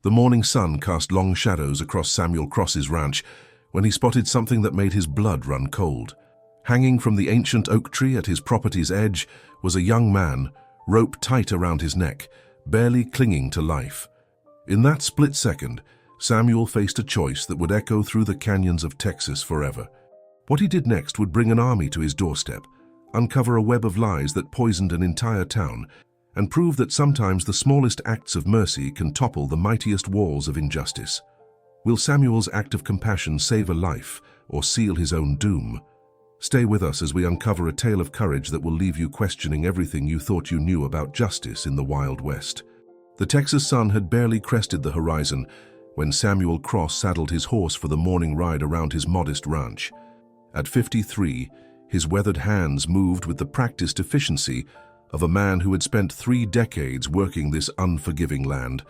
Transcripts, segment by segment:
The morning sun cast long shadows across Samuel Cross's ranch when he spotted something that made his blood run cold. Hanging from the ancient oak tree at his property's edge was a young man, rope tight around his neck, barely clinging to life. In that split second, Samuel faced a choice that would echo through the canyons of Texas forever. What he did next would bring an army to his doorstep, uncover a web of lies that poisoned an entire town, and prove that sometimes the smallest acts of mercy can topple the mightiest walls of injustice. Will Samuel's act of compassion save a life or seal his own doom? Stay with us as we uncover a tale of courage that will leave you questioning everything you thought you knew about justice in the Wild West. The Texas sun had barely crested the horizon when Samuel Cross saddled his horse for the morning ride around his modest ranch. At 53, his weathered hands moved with the practiced efficiency of a man who had spent 3 decades working this unforgiving land.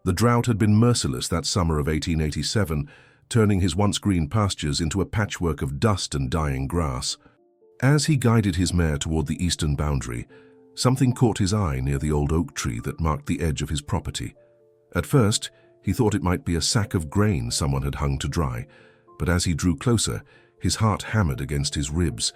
The drought had been merciless that summer of 1887, turning his once green pastures into a patchwork of dust and dying grass. As he guided his mare toward the eastern boundary, something caught his eye near the old oak tree that marked the edge of his property. At first, he thought it might be a sack of grain someone had hung to dry, but as he drew closer, his heart hammered against his ribs.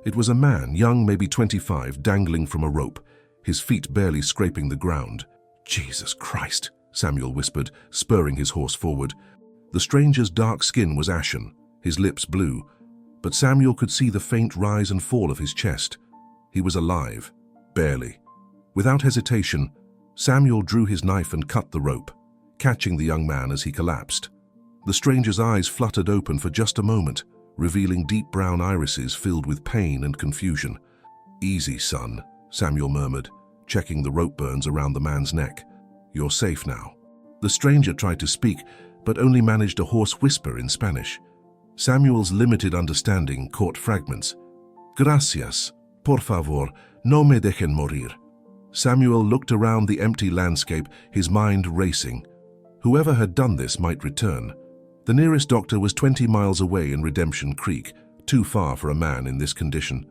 It was a man, young, maybe 25, dangling from a rope, his feet barely scraping the ground. "Jesus Christ," Samuel whispered, spurring his horse forward. The stranger's dark skin was ashen, his lips blue, but Samuel could see the faint rise and fall of his chest. He was alive, barely. Without hesitation, Samuel drew his knife and cut the rope, catching the young man as he collapsed. The stranger's eyes fluttered open for just a moment, revealing deep brown irises filled with pain and confusion. "Easy, son," Samuel murmured, checking the rope burns around the man's neck. "You're safe now." The stranger tried to speak, but only managed a hoarse whisper in Spanish. Samuel's limited understanding caught fragments. "Gracias, por favor, no me dejen morir." Samuel looked around the empty landscape, his mind racing. Whoever had done this might return. The nearest doctor was 20 miles away in Redemption Creek, too far for a man in this condition.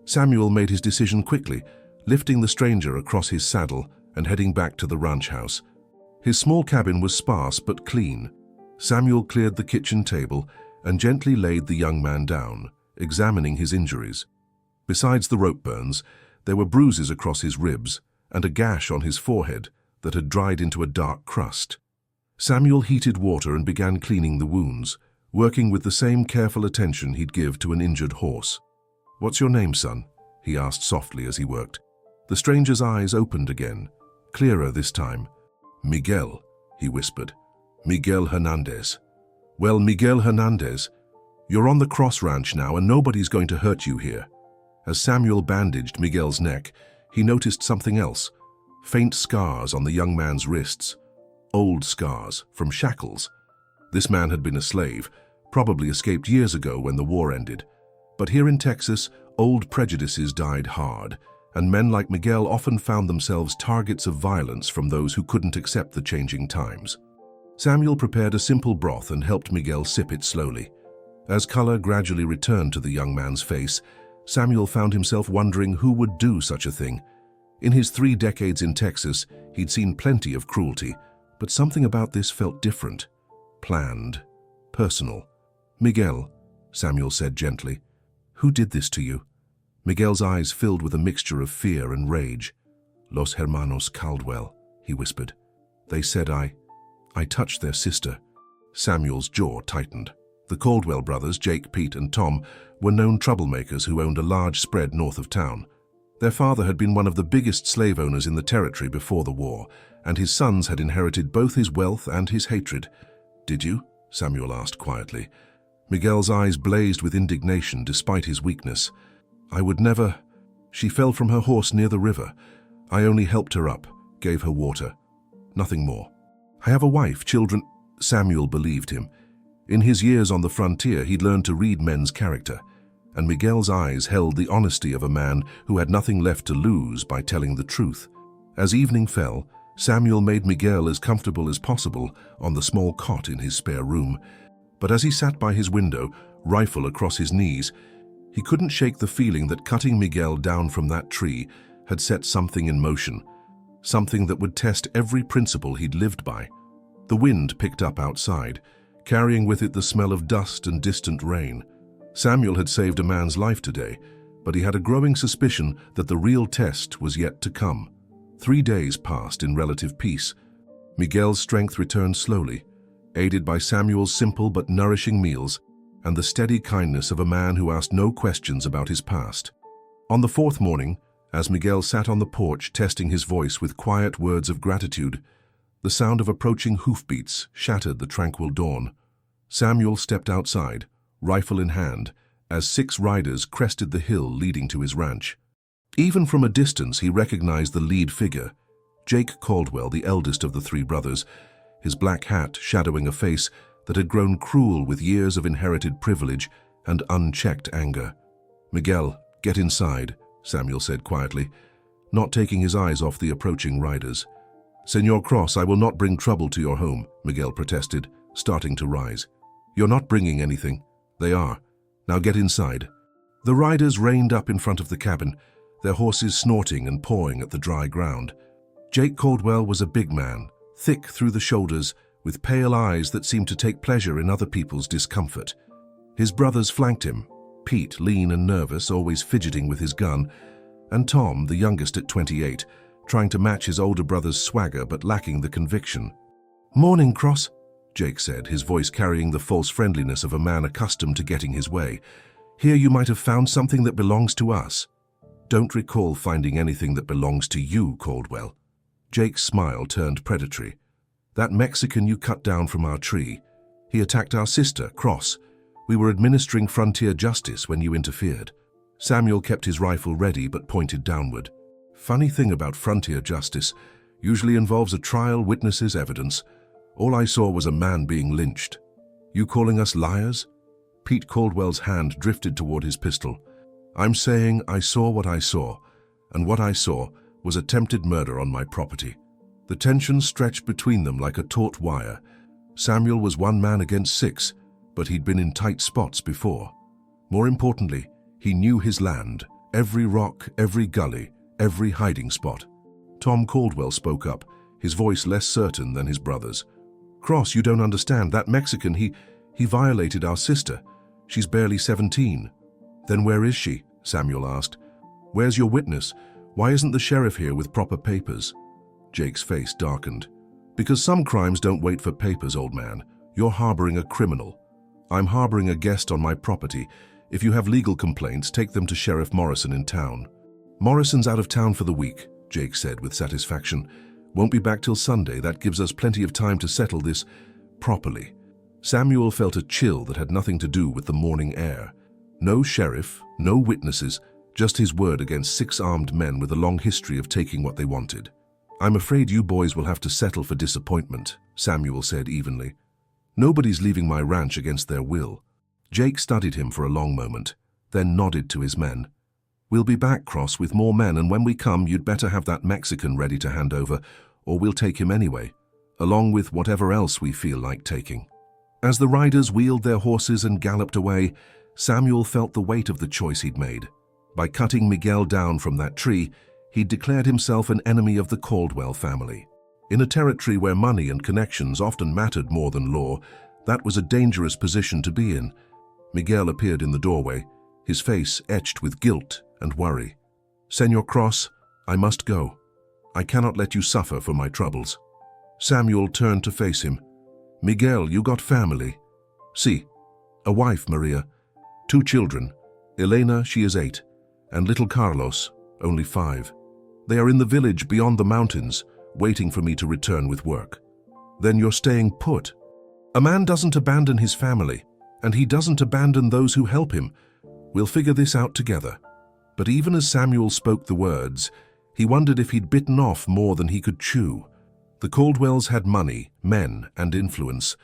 Samuel made his decision quickly, lifting the stranger across his saddle and heading back to the ranch house. His small cabin was sparse but clean. Samuel cleared the kitchen table and gently laid the young man down, examining his injuries. Besides the rope burns, there were bruises across his ribs and a gash on his forehead that had dried into a dark crust. Samuel heated water and began cleaning the wounds, working with the same careful attention he'd give to an injured horse. "What's your name, son?" he asked softly as he worked. The stranger's eyes opened again, clearer this time. "Miguel," he whispered. "Miguel Hernandez." "Well, Miguel Hernandez, you're on the Cross Ranch now and nobody's going to hurt you here." As Samuel bandaged Miguel's neck, he noticed something else. Faint scars on the young man's wrists. Old scars, from shackles. This man had been a slave, probably escaped years ago when the war ended. But here in Texas, old prejudices died hard, and men like Miguel often found themselves targets of violence from those who couldn't accept the changing times. Samuel prepared a simple broth and helped Miguel sip it slowly. As color gradually returned to the young man's face, Samuel found himself wondering who would do such a thing. In his 3 decades in Texas, he'd seen plenty of cruelty, but something about this felt different, planned, personal. "Miguel," Samuel said gently, "who did this to you?" Miguel's eyes filled with a mixture of fear and rage. "Los Hermanos Caldwell," he whispered. "They said I touched their sister." Samuel's jaw tightened. The Caldwell brothers, Jake, Pete, and Tom, were known troublemakers who owned a large spread north of town. Their father had been one of the biggest slave owners in the territory before the war, and his sons had inherited both his wealth and his hatred. "Did you?" Samuel asked quietly. Miguel's eyes blazed with indignation despite his weakness. "I would never." She fell from her horse near the river. "I only helped her up, gave her water. Nothing more. I have a wife, children." Samuel believed him. In his years on the frontier, he'd learned to read men's character, and Miguel's eyes held the honesty of a man who had nothing left to lose by telling the truth. As evening fell, Samuel made Miguel as comfortable as possible on the small cot in his spare room. But as he sat by his window, rifle across his knees, he couldn't shake the feeling that cutting Miguel down from that tree had set something in motion, something that would test every principle he'd lived by. The wind picked up outside, carrying with it the smell of dust and distant rain. Samuel had saved a man's life today, but he had a growing suspicion that the real test was yet to come. 3 days passed in relative peace. Miguel's strength returned slowly, aided by Samuel's simple but nourishing meals and the steady kindness of a man who asked no questions about his past. On the 4th morning, as Miguel sat on the porch testing his voice with quiet words of gratitude, the sound of approaching hoofbeats shattered the tranquil dawn. Samuel stepped outside, rifle in hand, as 6 riders crested the hill leading to his ranch. Even from a distance, he recognized the lead figure, Jake Caldwell, the eldest of the 3 brothers, his black hat shadowing a face that had grown cruel with years of inherited privilege and unchecked anger. "Miguel, get inside," Samuel said quietly, not taking his eyes off the approaching riders. "Senor Cross, I will not bring trouble to your home," Miguel protested, starting to rise. "You're not bringing anything." "They are. Now get inside." The riders reined up in front of the cabin, their horses snorting and pawing at the dry ground. Jake Caldwell was a big man, thick through the shoulders, with pale eyes that seemed to take pleasure in other people's discomfort. His brothers flanked him, Pete, lean and nervous, always fidgeting with his gun, and Tom, the youngest at 28, trying to match his older brother's swagger but lacking the conviction. "Morning, Cross," Jake said, his voice carrying the false friendliness of a man accustomed to getting his way. "Here you might have found something that belongs to us." "Don't recall finding anything that belongs to you, Caldwell." Jake's smile turned predatory. "That Mexican you cut down from our tree, he attacked our sister, Cross. We were administering frontier justice when you interfered." Samuel kept his rifle ready but pointed downward. "Funny thing about frontier justice, usually involves a trial, witnesses, evidence. All I saw was a man being lynched. You calling us liars?" Pete Caldwell's hand drifted toward his pistol. "I'm saying I saw what I saw, and what I saw was attempted murder on my property." The tension stretched between them like a taut wire. Samuel was 1 man against 6, but he'd been in tight spots before. More importantly, he knew his land, every rock, every gully, every hiding spot. Tom Caldwell spoke up, his voice less certain than his brother's. "Cross, you don't understand. That Mexican, he violated our sister. She's barely 17. "Then where is she?" Samuel asked. "Where's your witness? Why isn't the sheriff here with proper papers?" Jake's face darkened. "Because some crimes don't wait for papers, old man. You're harboring a criminal. I'm harboring a guest on my property. If you have legal complaints, take them to Sheriff Morrison in town." "Morrison's out of town for the week," Jake said with satisfaction. "Won't be back till Sunday. That gives us plenty of time to settle this properly." Samuel felt a chill that had nothing to do with the morning air. No sheriff, no witnesses, just his word against 6 armed men with a long history of taking what they wanted. "I'm afraid you boys will have to settle for disappointment," Samuel said evenly. "Nobody's leaving my ranch against their will." Jake studied him for a long moment, then nodded to his men. "We'll be back, Cross, with more men, and when we come, you'd better have that Mexican ready to hand over, or we'll take him anyway, along with whatever else we feel like taking." As the riders wheeled their horses and galloped away, Samuel felt the weight of the choice he'd made. By cutting Miguel down from that tree, he'd declared himself an enemy of the Caldwell family. In a territory where money and connections often mattered more than law, that was a dangerous position to be in. Miguel appeared in the doorway, his face etched with guilt and worry. "Senor Cross, I must go. I cannot let you suffer for my troubles." Samuel turned to face him. "Miguel, you got family?" "Si. A wife, Maria. 2 children. Elena, she is 8, and little Carlos, only 5. They are in the village beyond the mountains, waiting for me to return with work." "Then you're staying put?" "A man doesn't abandon his family, and he doesn't abandon those who help him. We'll figure this out together." But even as Samuel spoke the words, he wondered if he'd bitten off more than he could chew. The Caldwells had money, men, and influence.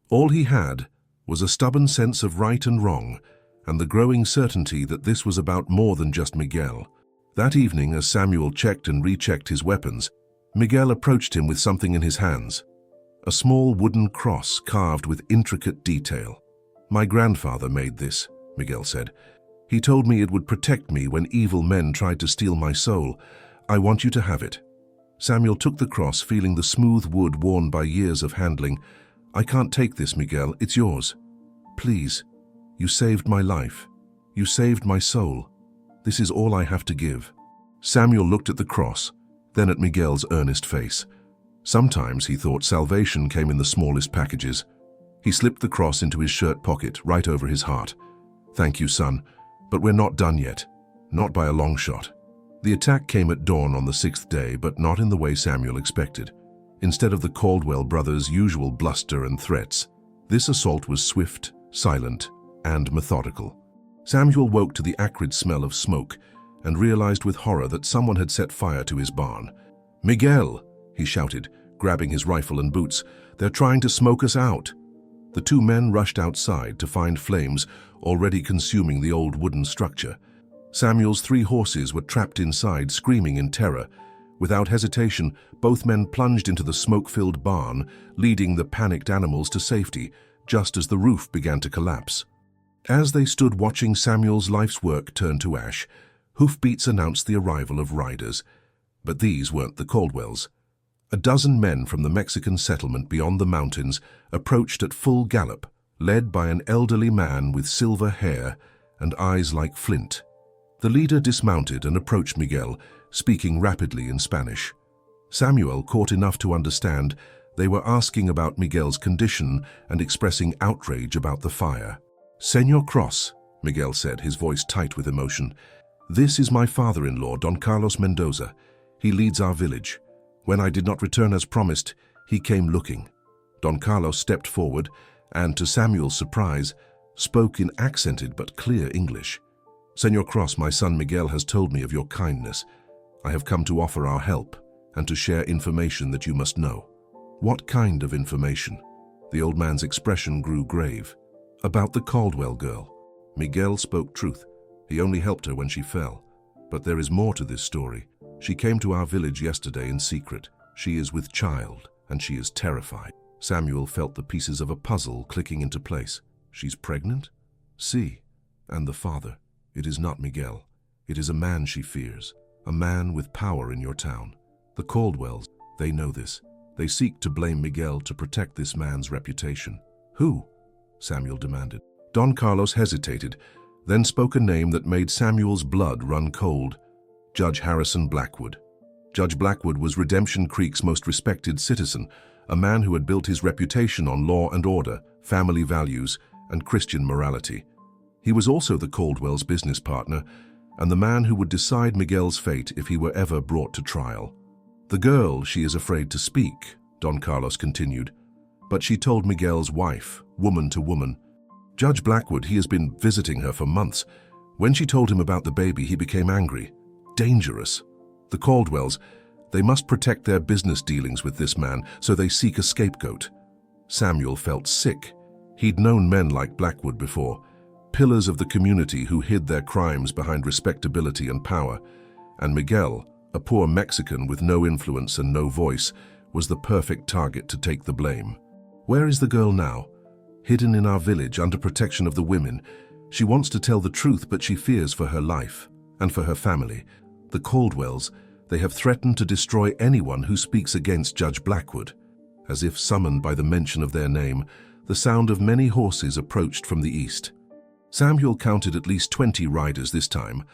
All he had was a stubborn sense of right and wrong, and the growing certainty that this was about more than just Miguel. That evening, as Samuel checked and rechecked his weapons, Miguel approached him with something in his hands. A small wooden cross carved with intricate detail. "My grandfather made this," Miguel said. "He told me it would protect me when evil men tried to steal my soul. I want you to have it." Samuel took the cross, feeling the smooth wood worn by years of handling. "I can't take this, Miguel. It's yours. Please. You saved my life. You saved my soul. This is all I have to give." Samuel looked at the cross, then at Miguel's earnest face. Sometimes he thought salvation came in the smallest packages. He slipped the cross into his shirt pocket, right over his heart. "Thank you, son, but we're not done yet. Not by a long shot." The attack came at dawn on the 6th day, but not in the way Samuel expected. Instead of the Caldwell brothers' usual bluster and threats, this assault was swift, silent, and methodical. Samuel woke to the acrid smell of smoke and realized with horror that someone had set fire to his barn. "Miguel!" he shouted, grabbing his rifle and boots. "They're trying to smoke us out." The two men rushed outside to find flames already consuming the old wooden structure. Samuel's 3 horses were trapped inside, screaming in terror. Without hesitation, both men plunged into the smoke-filled barn, leading the panicked animals to safety, just as the roof began to collapse. As they stood watching Samuel's life's work turn to ash, hoofbeats announced the arrival of riders. But these weren't the Caldwells. A dozen men from the Mexican settlement beyond the mountains approached at full gallop, led by an elderly man with silver hair and eyes like flint. The leader dismounted and approached Miguel, speaking rapidly in Spanish. Samuel caught enough to understand they were asking about Miguel's condition and expressing outrage about the fire. "Señor Cross," Miguel said, his voice tight with emotion, "this is my father-in-law, Don Carlos Mendoza. He leads our village. When I did not return as promised, he came looking." Don Carlos stepped forward and, to Samuel's surprise, spoke in accented but clear English. "Señor Cross, my son Miguel has told me of your kindness. I have come to offer our help and to share information that you must know." "What kind of information?" The old man's expression grew grave. "About the Caldwell girl." Miguel spoke truth. He only helped her when she fell. But there is more to this story. She came to our village yesterday in secret. She is with child, and she is terrified. Samuel felt the pieces of a puzzle clicking into place. She's pregnant? See, and the father. It is not Miguel. It is a man she fears, a man with power in your town. The Caldwells, they know this. They seek to blame Miguel to protect this man's reputation. "Who?" Samuel demanded. Don Carlos hesitated, then spoke a name that made Samuel's blood run cold. Judge Harrison Blackwood. Judge Blackwood was Redemption Creek's most respected citizen, a man who had built his reputation on law and order, family values, and Christian morality. He was also the Caldwell's business partner, and the man who would decide Miguel's fate if he were ever brought to trial. "The girl, she is afraid to speak," Don Carlos continued, "but she told Miguel's wife, woman to woman. Judge Blackwood, he has been visiting her for months. When she told him about the baby, he became angry. Dangerous. The Caldwells, they must protect their business dealings with this man, so they seek a scapegoat." Samuel felt sick. He'd known men like Blackwood before, pillars of the community who hid their crimes behind respectability and power. And Miguel, a poor Mexican with no influence and no voice, was the perfect target to take the blame. "Where is the girl now?" "Hidden in our village under protection of the women. She wants to tell the truth, but she fears for her life and for her family. The Caldwells, they have threatened to destroy anyone who speaks against Judge Blackwood." As if summoned by the mention of their name, the sound of many horses approached from the east. Samuel counted at least 20 riders this time,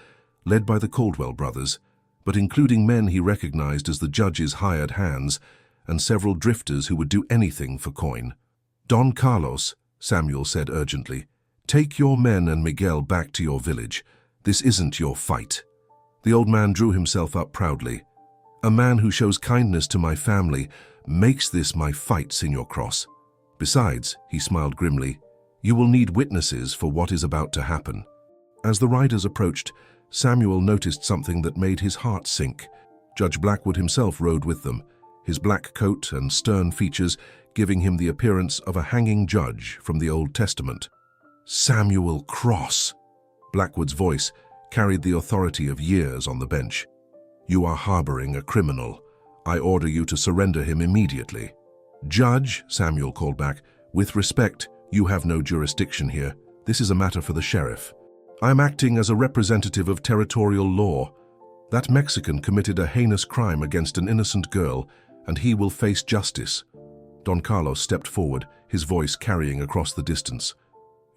led by the Caldwell brothers, but including men he recognized as the judge's hired hands, and several drifters who would do anything for coin. "Don Carlos," Samuel said urgently, "take your men and Miguel back to your village. This isn't your fight." The old man drew himself up proudly. "A man who shows kindness to my family makes this my fight, Señor Cross. Besides," he smiled grimly, "you will need witnesses for what is about to happen." As the riders approached, Samuel noticed something that made his heart sink. Judge Blackwood himself rode with them, his black coat and stern features giving him the appearance of a hanging judge from the Old Testament. "Samuel Cross!" Blackwood's voice carried the authority of years on the bench. "You are harboring a criminal. I order you to surrender him immediately." "Judge," Samuel called back, "with respect, you have no jurisdiction here. This is a matter for the sheriff. I am acting as a representative of territorial law." That Mexican committed a heinous crime against an innocent girl, and he will face justice. Don Carlos stepped forward, his voice carrying across the distance.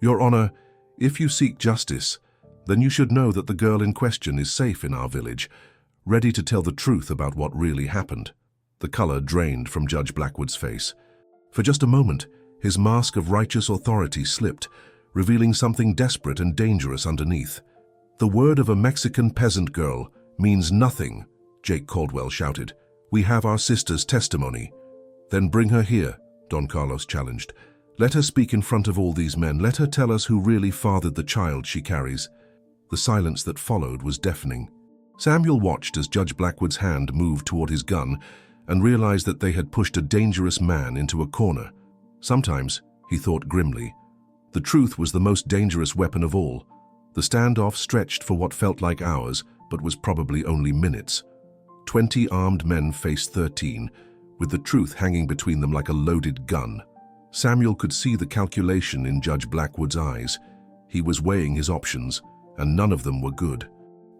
Your Honor, if you seek justice, then you should know that the girl in question is safe in our village, ready to tell the truth about what really happened. The color drained from Judge Blackwood's face. For just a moment, his mask of righteous authority slipped, revealing something desperate and dangerous underneath. The word of a Mexican peasant girl means nothing, Jake Caldwell shouted. We have our sister's testimony. Then bring her here, Don Carlos challenged. Let her speak in front of all these men. Let her tell us who really fathered the child she carries. The silence that followed was deafening. Samuel watched as Judge Blackwood's hand moved toward his gun and realized that they had pushed a dangerous man into a corner. Sometimes, he thought grimly, the truth was the most dangerous weapon of all. The standoff stretched for what felt like hours, but was probably only minutes. 20 armed men faced 13, with the truth hanging between them like a loaded gun. Samuel could see the calculation in Judge Blackwood's eyes. He was weighing his options, and none of them were good.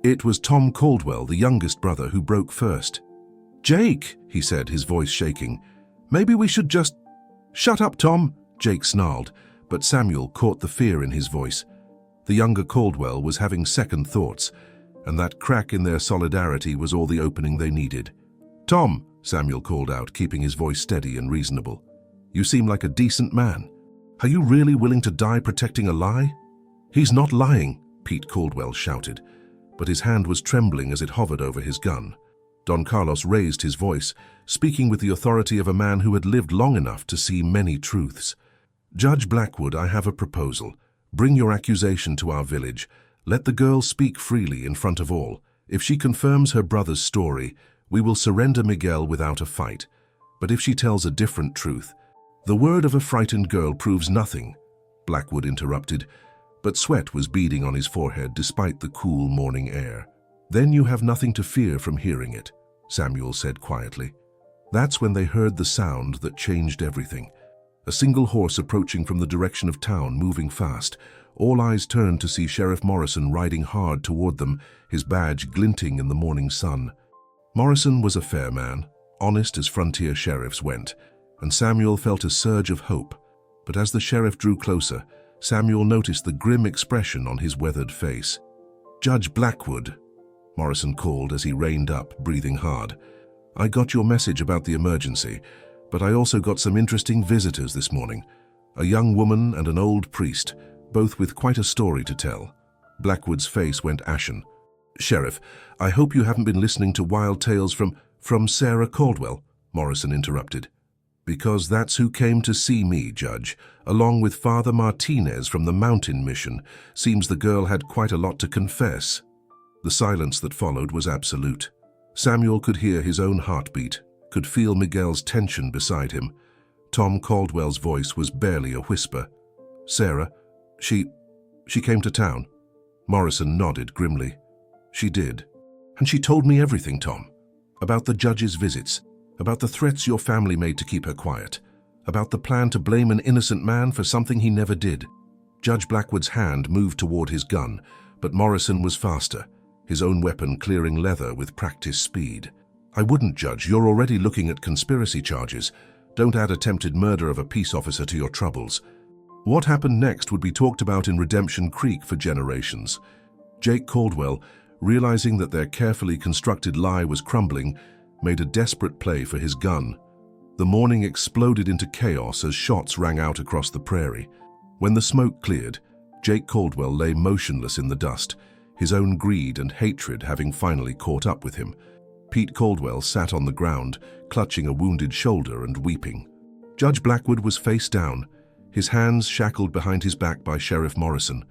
It was Tom Caldwell, the youngest brother, who broke first. Jake, he said, his voice shaking. Maybe we should just... Shut up, Tom, Jake snarled, but Samuel caught the fear in his voice. The younger Caldwell was having second thoughts, and that crack in their solidarity was all the opening they needed. Tom, Samuel called out, keeping his voice steady and reasonable. You seem like a decent man. Are you really willing to die protecting a lie? He's not lying, Pete Caldwell shouted, but his hand was trembling as it hovered over his gun. Don Carlos raised his voice, speaking with the authority of a man who had lived long enough to see many truths. Judge Blackwood, I have a proposal. Bring your accusation to our village. Let the girl speak freely in front of all. If she confirms her brother's story, we will surrender Miguel without a fight. But if she tells a different truth, the word of a frightened girl proves nothing, Blackwood interrupted, but sweat was beading on his forehead despite the cool morning air. Then you have nothing to fear from hearing it, Samuel said quietly. That's when they heard the sound that changed everything. A single horse approaching from the direction of town, moving fast. All eyes turned to see Sheriff Morrison riding hard toward them, his badge glinting in the morning sun. Morrison was a fair man, honest as frontier sheriffs went, and Samuel felt a surge of hope. But as the sheriff drew closer, Samuel noticed the grim expression on his weathered face. Judge Blackwood, Morrison called as he reined up, breathing hard. I got your message about the emergency, but I also got some interesting visitors this morning. A young woman and an old priest, both with quite a story to tell. Blackwood's face went ashen. Sheriff, I hope you haven't been listening to wild tales from Sarah Caldwell, Morrison interrupted. Because that's who came to see me, Judge, along with Father Martinez from the Mountain Mission. Seems the girl had quite a lot to confess. The silence that followed was absolute. Samuel could hear his own heartbeat, could feel Miguel's tension beside him. Tom Caldwell's voice was barely a whisper. Sarah, she came to town. Morrison nodded grimly. She did. And she told me everything, Tom. About the judge's visits, about the threats your family made to keep her quiet, about the plan to blame an innocent man for something he never did. Judge Blackwood's hand moved toward his gun, but Morrison was faster, his own weapon clearing leather with practiced speed. I wouldn't, Judge. You're already looking at conspiracy charges. Don't add attempted murder of a peace officer to your troubles. What happened next would be talked about in Redemption Creek for generations. Jake Caldwell, realizing that their carefully constructed lie was crumbling, made a desperate play for his gun. The morning exploded into chaos as shots rang out across the prairie. When the smoke cleared, Jake Caldwell lay motionless in the dust, his own greed and hatred having finally caught up with him. Pete Caldwell sat on the ground, clutching a wounded shoulder and weeping. Judge Blackwood was face down, his hands shackled behind his back by Sheriff Morrison.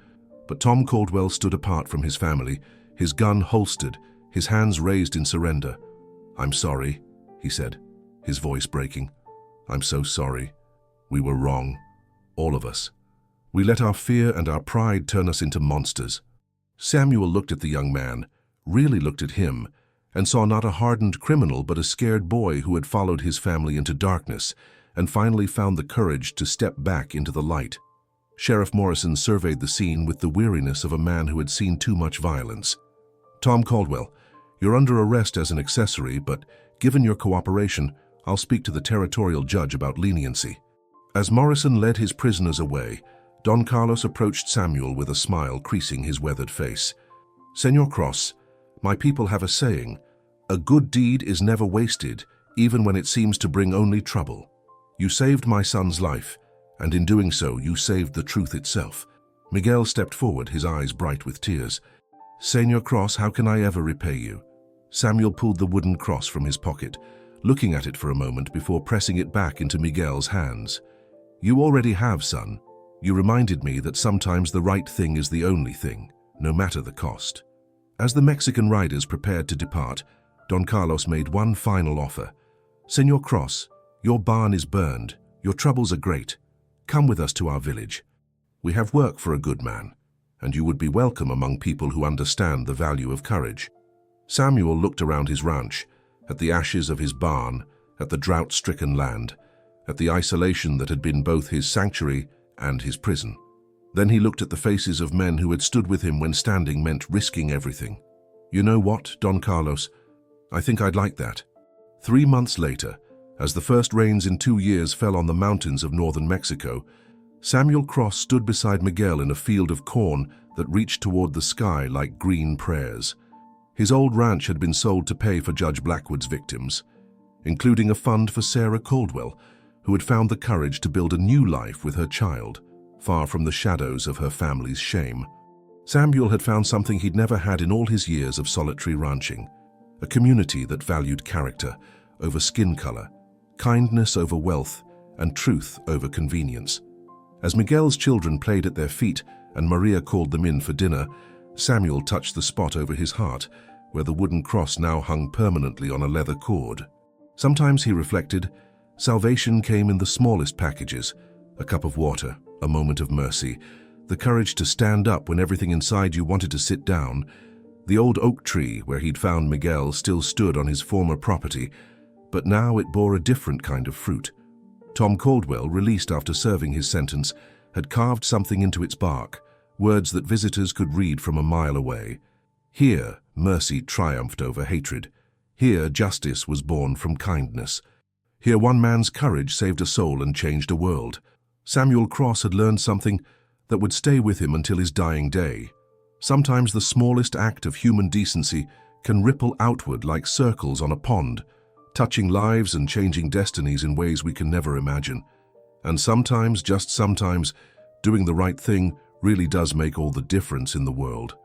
But Tom Caldwell stood apart from his family, his gun holstered, his hands raised in surrender. I'm sorry, he said, his voice breaking. I'm so sorry. We were wrong. All of us. We let our fear and our pride turn us into monsters. Samuel looked at the young man, really looked at him, and saw not a hardened criminal but a scared boy who had followed his family into darkness and finally found the courage to step back into the light. Sheriff Morrison surveyed the scene with the weariness of a man who had seen too much violence. Tom Caldwell, You're under arrest as an accessory, but given your cooperation, I'll speak to the territorial judge about leniency." As Morrison led his prisoners away, Don Carlos approached Samuel with a smile creasing his weathered face. "Señor Cross, my people have a saying, a good deed is never wasted, even when it seems to bring only trouble. You saved my son's life, and in doing so, you saved the truth itself." Miguel stepped forward, his eyes bright with tears. "Señor Cross, how can I ever repay you?" Samuel pulled the wooden cross from his pocket, looking at it for a moment before pressing it back into Miguel's hands. "You already have, son. You reminded me that sometimes the right thing is the only thing, no matter the cost." As the Mexican riders prepared to depart, Don Carlos made one final offer. "Señor Cross, your barn is burned. Your troubles are great. Come with us to our village. We have work for a good man, and you would be welcome among people who understand the value of courage." Samuel looked around his ranch, at the ashes of his barn, at the drought-stricken land, at the isolation that had been both his sanctuary and his prison. Then he looked at the faces of men who had stood with him when standing meant risking everything. "You know what, Don Carlos? I think I'd like that." 3 months later, as the first rains in 2 years fell on the mountains of northern Mexico, Samuel Cross stood beside Miguel in a field of corn that reached toward the sky like green prayers. His old ranch had been sold to pay for Judge Blackwood's victims, including a fund for Sarah Caldwell, who had found the courage to build a new life with her child, far from the shadows of her family's shame. Samuel had found something he'd never had in all his years of solitary ranching, a community that valued character over skin color, kindness over wealth, and truth over convenience. As Miguel's children played at their feet and Maria called them in for dinner, Samuel touched the spot over his heart, where the wooden cross now hung permanently on a leather cord. Sometimes, he reflected, salvation came in the smallest packages: a cup of water, a moment of mercy, the courage to stand up when everything inside you wanted to sit down. The old oak tree where he'd found Miguel still stood on his former property, but now it bore a different kind of fruit. Tom Caldwell, released after serving his sentence, had carved something into its bark, words that visitors could read from a mile away. Here, mercy triumphed over hatred. Here, justice was born from kindness. Here, one man's courage saved a soul and changed a world. Samuel Cross had learned something that would stay with him until his dying day. Sometimes the smallest act of human decency can ripple outward like circles on a pond, touching lives and changing destinies in ways we can never imagine. And sometimes, just sometimes, doing the right thing really does make all the difference in the world.